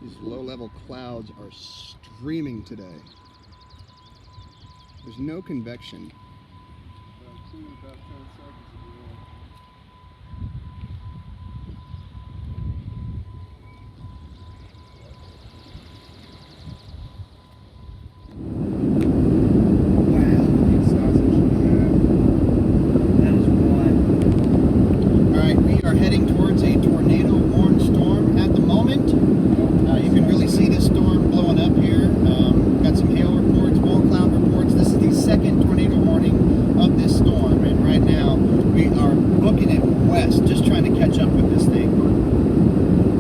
These low-level clouds are streaming today. There's no convection. Just trying to catch up with this thing.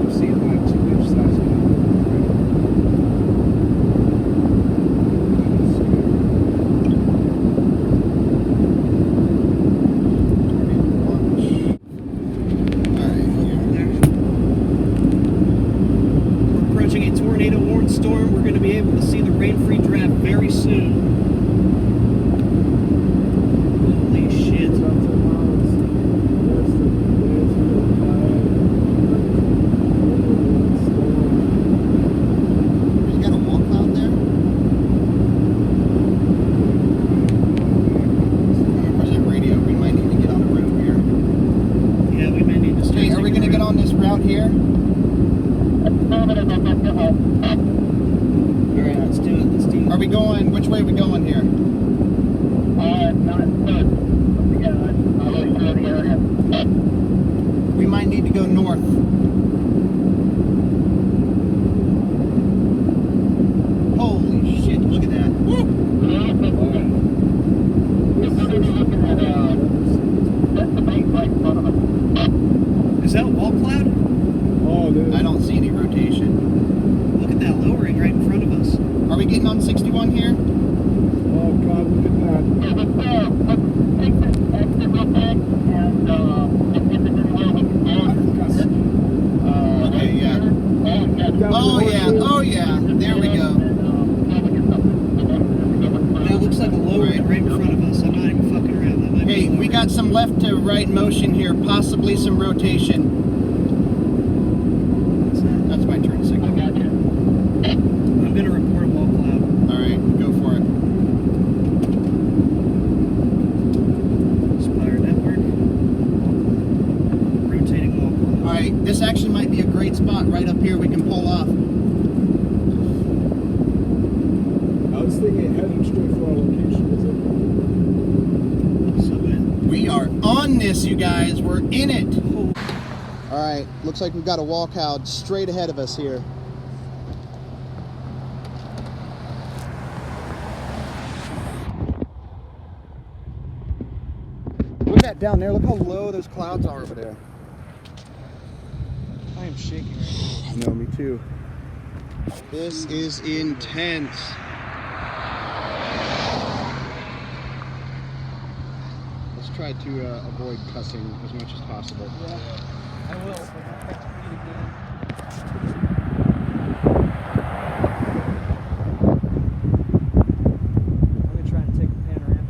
I've seen like 2-inch size. We're approaching a tornado warned storm. We're going to be able to see the rain-free draft very soon. Holy shit. Here. Alright, let's do it. Are we going, which way are we going here? We might need to go north. Holy shit, look at that. Is that a wall cloud? I don't see any rotation. Look at that lowering right in front of us. Are we getting on 61 here? Oh God, look at that. Okay, yeah. Oh yeah, oh yeah. There we go. That looks like a lowering right in front of us. I'm not even fucking around. Hey, we got some left to right motion here, possibly some rotation. That's my turn signal. I'm going to report a wall cloud. Alright, go for it. Spire network. Rotating wall cloud. Alright, this actually might be a great spot right up here we can pull off. I was thinking heading straight for our location, is it? So we are on this, you guys. We're in it. Alright, looks like we've got a wall cloud straight ahead of us here. Look at that down there. Look how low those clouds are over there. I am shaking right now. No, me too. This is intense. Let's try to avoid cussing as much as possible. Yeah. I will, but I'll have to read again. I'm going to try and take a panoramic.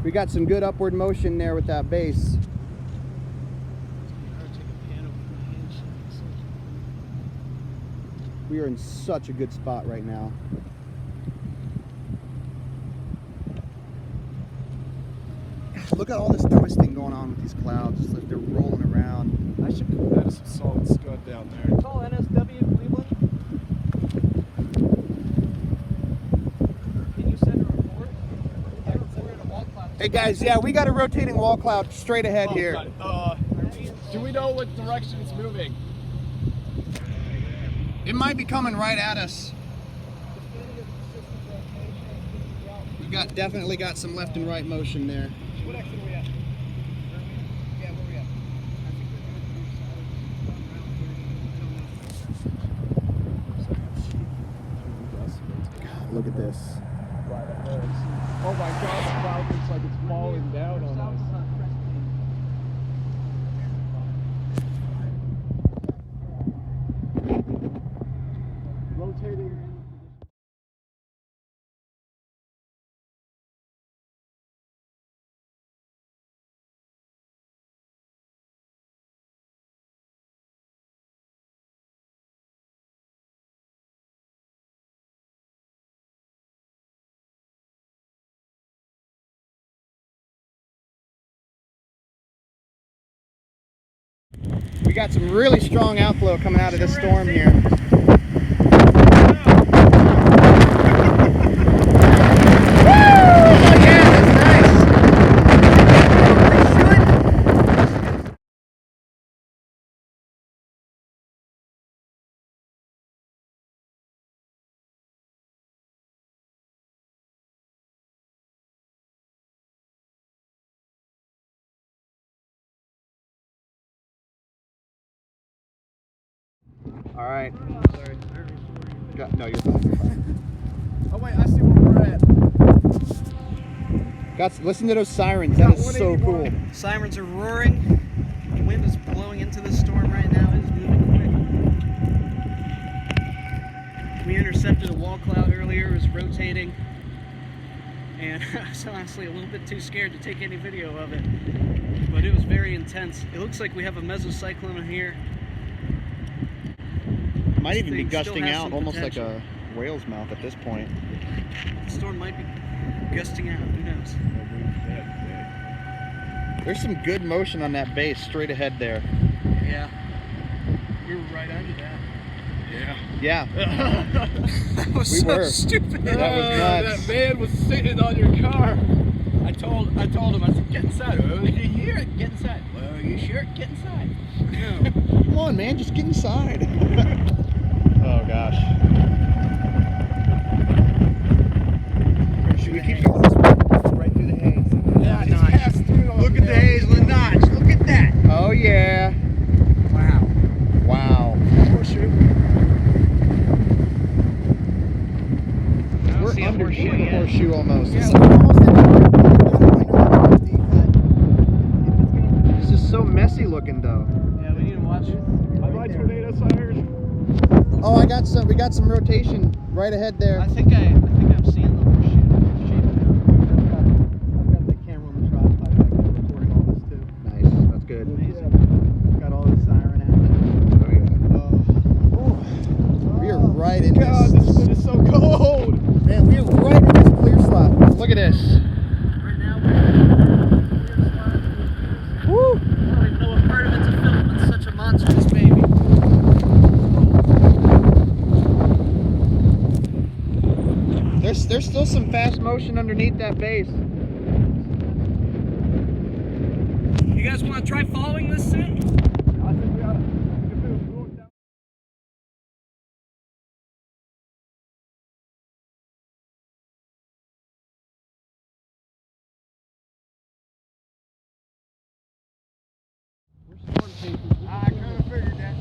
We got some good upward motion there with that base. We are in such a good spot right now. Look at all this twisting going on with these clouds. It's like they're rolling around. I should come out of some solid scud down there. Call NSW Cleveland. Can you send a report? I reported a wall cloud. Hey guys, yeah, we got a rotating wall cloud straight ahead here. Do we know what direction it's moving? It might be coming right at us. We definitely got some left and right motion there. What exit are we at? Yeah, where are we at? God, look at this. Oh my God, the cloud looks like it's falling down on us. Rotating. We got some really strong outflow coming out of this storm here. All right. Sorry. No, you're fine. You're fine. Oh wait, I see where we're at. Listen to those sirens. That is so cool. Sirens are roaring. The wind is blowing into the storm right now. It is moving quick. We intercepted a wall cloud earlier. It was rotating. And I was honestly a little bit too scared to take any video of it. But it was very intense. It looks like we have a mesocyclone here. It might even be gusting out almost potential. like a whale's mouth at this point. The storm might be gusting out. Who knows? There's some good motion on that base straight ahead there. Yeah. We were right under that. Yeah. That was We so were. stupid. That was nuts. That man was sitting on your car. I told him, I said, get inside. Oh, did you hear it? Get inside. Well, are you sure? Get inside. No. Come on, man, just get inside. Oh gosh. Should we keep going this way? Right through the haze. Yeah, it's passed through. Look at the hazelnut notch. Look at that. Oh yeah. Wow. Wow. Horseshoe. I don't We're see a under horseshoe the yet. horseshoe almost. Yeah, This- we're almost at This is so messy looking though. Yeah, we need to watch. I like tornado sirens. Oh, we got some rotation right ahead there. I think I'm seeing the horseshoe shaping out. I've got the camera on the tripod. I can recording all this too. Nice, that's good. Amazing. Got all the siren action. Oh yeah. We are right in God, this. this is so cold. Man, we are right in this clear slot. Look at this. Right now we're in the clear spot. Woo! I don't even know what part of it's a film. It's such a monstrous baby. There's still some fast motion underneath that base. You guys want to try following this soon? I think we ought to. I kind of figured that.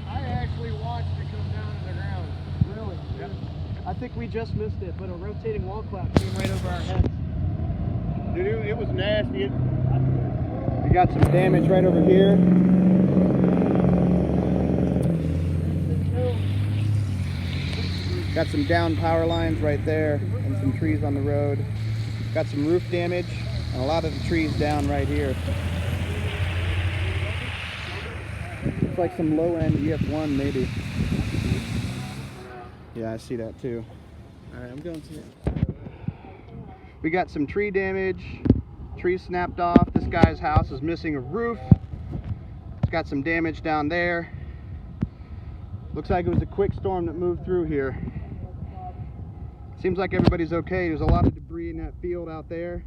I actually watched it come down to the ground. Really? Yep. I think we just missed it, but a rotating wall cloud came right over our heads. Dude, it was nasty. We got some damage right over here. Got some down power lines right there and some trees on the road. Got some roof damage and a lot of the trees down right here. Looks like some low-end EF1 maybe. Yeah, I see that too. Alright, I'm going to it. We got some tree damage. Tree snapped off. This guy's house is missing a roof. It's got some damage down there. Looks like it was a quick storm that moved through here. Seems like everybody's okay. There's a lot of debris in that field out there.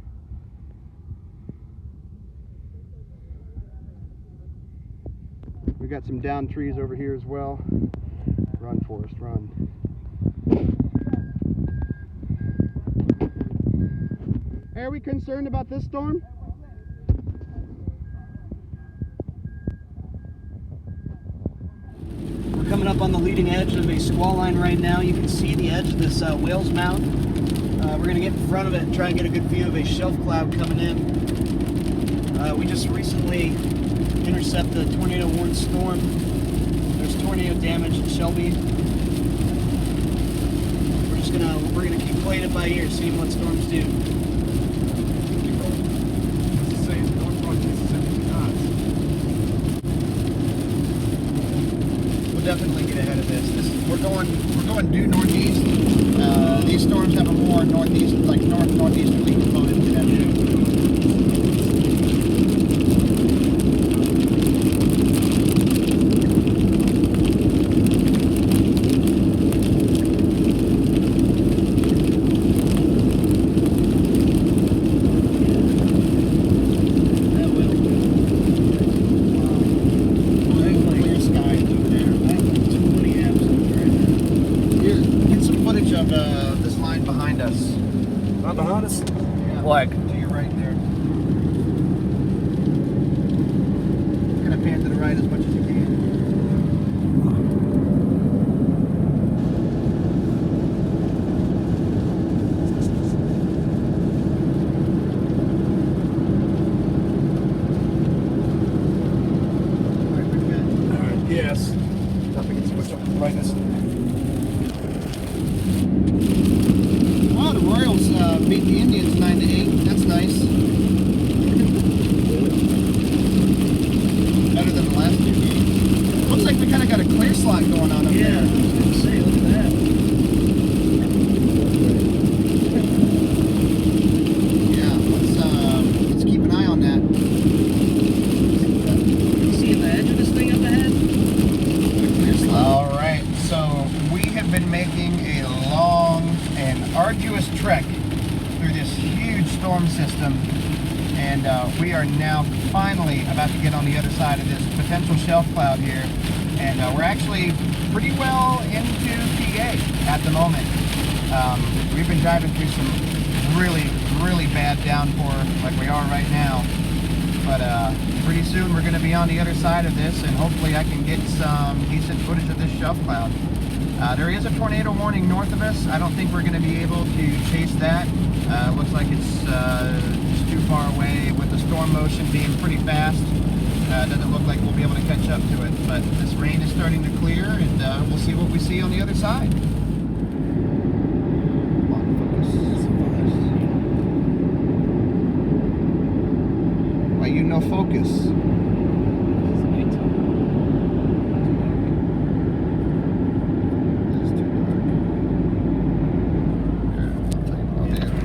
We got some downed trees over here as well. Run, Forrest, run. Hey, are we concerned about this storm? We're coming up on the leading edge of a squall line right now. You can see the edge of this whale's mouth. We're going to get in front of it and try and get a good view of a shelf cloud coming in. We just recently intercepted a tornado warned storm. There's tornado damage in Shelby. We're gonna keep playing it by ear, seeing what storms do. We'll definitely get ahead of this. We're going due northeast. These storms have a more northeast, like northeasterly component to them. honest. Yeah. Like, To your right there. Gonna pan to the right as much as you can. Alright, pretty good. all right, yes. If we can switch up the brightness. Oh, the Royals beat the Indians 9-8. That's nice. Better than the last two games. Looks like we kind of got a clear slot going on up there. Yeah, I was gonna say, look at that. Yeah, let's keep an eye on that. You see the edge of this thing up ahead? Clear slot. All right, so we have been making a long and arduous trek through this huge storm system, and we are now finally about to get on the other side of this potential shelf cloud here, and we're actually pretty well into PA at the moment. We've been driving through some really bad downpour like we are right now, but pretty soon we're going to be on the other side of this, and hopefully I can get some decent footage of this shelf cloud. There is a tornado warning north of us. I don't think we're going to be able to chase that. Looks like it's just too far away with the storm motion being pretty fast. Doesn't look like we'll be able to catch up to it, but this rain is starting to clear, and we'll see what we see on the other side. Come on, focus. Why you no focus? It's too dark. Here, I'll tell you what I'll do. Oh, that's nice.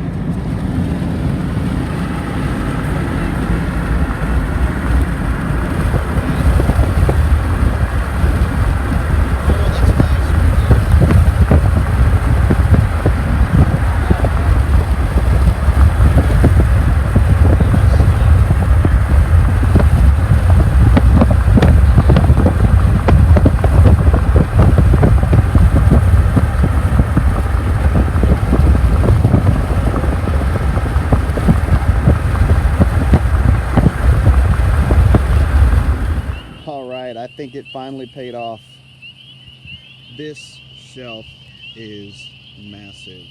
All right, I think it finally paid off. This shelf is massive.